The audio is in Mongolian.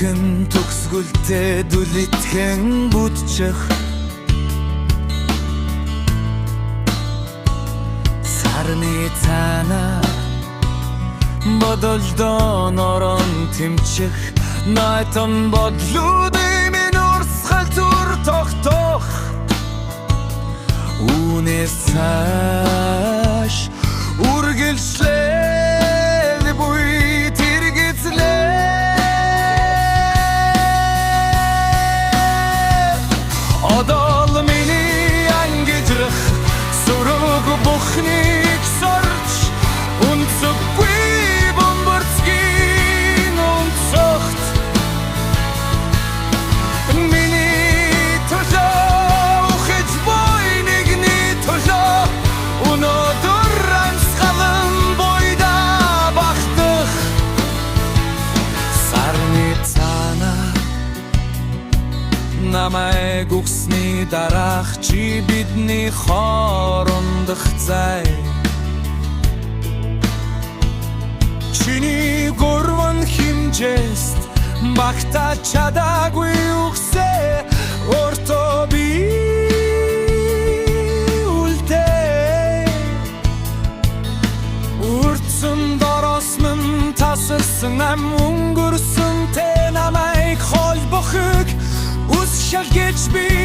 Бүгэн төгсгөлтэй дүлэтхэн будчих Сарны цаана бодолдон орон тэмчих Найтон бодлуудын минь урсгал зүр тогтох Үүнээс цааш үргэлжлээл буй тэргэзлээ Одол миний ангижрах сураг бухныг сорч Үнцэггүй бомбарцгийн онцогт Миний төлөө ухаж буй нэгний төлөө Өнөөдөр амсгалан бойда бахтах Сарны цаана намайг үхсний дараах чи бидний хоорондох зай Чиний гурван хэмжээст багтаа чадаагүй үхсээ Өөртөө би үлдээ Үрцэн доросмон тасалсан ам өнгөрсөн Тэ намайг холбохыг үс шалгэж би